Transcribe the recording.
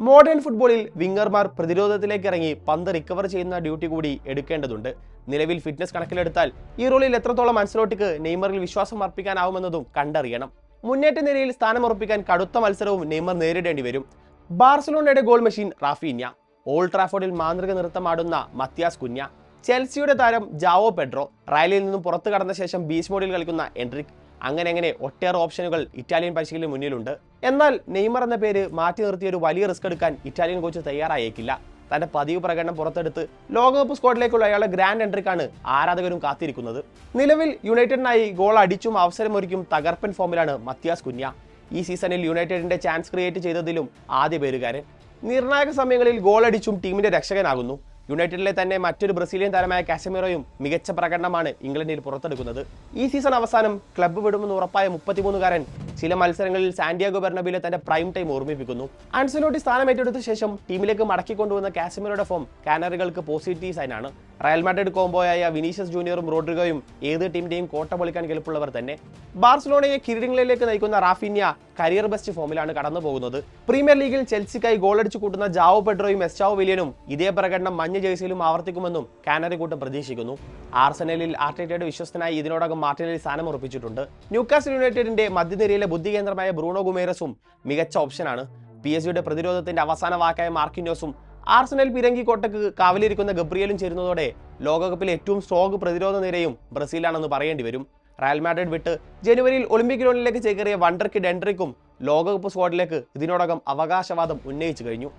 Modern ഫുട്ബോളിൽ വിങ്ങർമാർ പ്രതിരോധത്തിലേക്ക് ഇറങ്ങി പന്ത് റിക്കവർ ചെയ്യുന്ന ഡ്യൂട്ടി കൂടി എടുക്കേണ്ടതുണ്ട്. നിലവിൽ ഫിറ്റ്നസ് കണക്കിലെടുത്താൽ ഈ റോളിൽ എത്രത്തോളം അൻസലോട്ടിക്ക് നെയ്മറിൽ വിശ്വാസം അർപ്പിക്കാനാവുമെന്നതും കണ്ടറിയണം. മുന്നേറ്റ നിരയിൽ സ്ഥാനമുറപ്പിക്കാൻ കടുത്ത മത്സരവും നെയ്മർ നേരിടേണ്ടി വരും. ബാർസലോണയുടെ ഗോൾ മെഷീൻ റാഫീന്യ, ഓൾഡ് ട്രാഫോർഡിൽ മാന്ത്രിക നൃത്തമാടുന്ന മത്യാസ് കുഞ്ഞ, ചെൽസിയുടെ താരം ജാവോ പെഡ്രോ, റയലിൽ നിന്നും പുറത്തു കടന്ന ശേഷം ബീച്ച് മോഡിൽ കളിക്കുന്ന എൻട്രിക്, അങ്ങനെ ഒട്ടേറെ ഓപ്ഷനുകൾ ഇറ്റാലിയൻ പരിശീലകന് മുന്നിലുണ്ട്. എന്നാൽ നെയ്മർ എന്ന പേര് മാറ്റി നിർത്തിയ ഒരു വലിയ റിസ്ക് എടുക്കാൻ ഇറ്റാലിയൻ കോച്ച് തയ്യാറായേക്കില്ല. തന്റെ പതിവ് പ്രകടനം പുറത്തെടുത്ത് ലോകകപ്പ് സ്ക്വാഡിലേക്കുള്ള അയാളുടെ ഗ്രാൻഡ് എൻട്രിക്കാണ് ആരാധകരും കാത്തിരിക്കുന്നത്. നിലവിൽ യുണൈറ്റഡിനായി ഗോൾ അടിച്ചും അവസരമൊരുക്കും തകർപ്പൻ ഫോമിലാണ് മത്യാസ് കുഞ്ഞ. ഈ സീസണിൽ യുണൈറ്റഡിന്റെ ചാൻസ് ക്രിയേറ്റ് ചെയ്തതിലും ആദ്യ പേരുകാരൻ. നിർണായക സമയങ്ങളിൽ ഗോൾ അടിച്ചും ടീമിന്റെ രക്ഷകനാകുന്നു. യുണൈറ്റഡിലെ തന്നെ മറ്റൊരു ബ്രസീലിയൻ താരമായ കാസമിറോയും മികച്ച പ്രകടനമാണ് ഇംഗ്ലണ്ടിൽ പുറത്തെടുക്കുന്നത്. ഈ സീസൺ അവസാനം ക്ലബ്ബ് വിടുമെന്ന് ഉറപ്പായ 33-കാരൻ ചില മത്സരങ്ങളിൽ സാന്റിയാഗോ ബെർണബിയിലെ തന്റെ പ്രൈം ടൈം ഓർമ്മിപ്പിക്കുന്നു. ആൻസലോട്ടി സ്ഥാനം ഏറ്റെടുത്ത ശേഷം ടീമിലേക്ക് മടക്കിക്കൊണ്ടുവന്ന കാസമിറോയുടെ ഫോം കാനറികൾക്ക് പോസിറ്റീവ് സൈനാണ്. റയൽ മാഡ്രിഡ് കോംബോയായ വിനീഷ്യസ് ജൂനിയറും റോഡ്രിഗോയും ഏത് ടീമിന്റെയും കോട്ട പൊളിക്കാൻ കെൽപ്പുള്ളവർ തന്നെ. ബാർസലോണയെ കിരീടങ്ങളിലേക്ക് നയിക്കുന്ന റാഫീന്യ കരിയർ ബെസ്റ്റ് ഫോമിലാണ് കടന്നു പോകുന്നത്. പ്രീമിയർ ലീഗിൽ ചെൽസിക്കായി ഗോളടിച്ചു കൂട്ടുന്ന ജാവോ പെഡ്രോയും എസ്റ്റാവോ വില്യനും ഇതേ പ്രകടനം മഞ്ഞ ജേഴ്സിയിലും ആവർത്തിക്കുമെന്നും കാനറി കൂട്ടം പ്രതീക്ഷിക്കുന്നു. ആർസനലിൽ ആർട്ടേറ്റയുടെ വിശ്വസ്തനായി ഇതിനോടകം മാർട്ടിനലിൽ സ്ഥാനം ഉറപ്പിച്ചിട്ടുണ്ട്. ന്യൂകാസിൽ യുണൈറ്റഡിന്റെ മധ്യനിരയിലെ ബുദ്ധികേന്ദ്രമായ ബ്രൂണോ ഗുമേറസും മികച്ച ഓപ്ഷനാണ്. PSG പ്രതിരോധത്തിന്റെ അവസാന വാക്കായ മാർക്കിന്യോസും ആർസനൽ പിരങ്കി കോട്ടക്ക് കാവലിരിക്കുന്ന ഗബ്രിയലും ചേരുന്നതോടെ ലോകകപ്പിലെ ഏറ്റവും സ്ട്രോങ് പ്രതിരോധ നിരയും ബ്രസീലാണെന്ന് പറയേണ്ടി വരും. റയൽ മാഡ്രിഡ് വിട്ട് ജനുവരിയിൽ ഒളിമ്പിക് ഗ്രൗണ്ടിലേക്ക് ചേക്കേറിയ വണ്ടർ കിഡ് എൻട്രിക്കും ലോകകപ്പ് സ്ക്വാഡിലേക്ക് ഇതിനോടകം അവകാശവാദം ഉന്നയിച്ചു കഴിഞ്ഞു.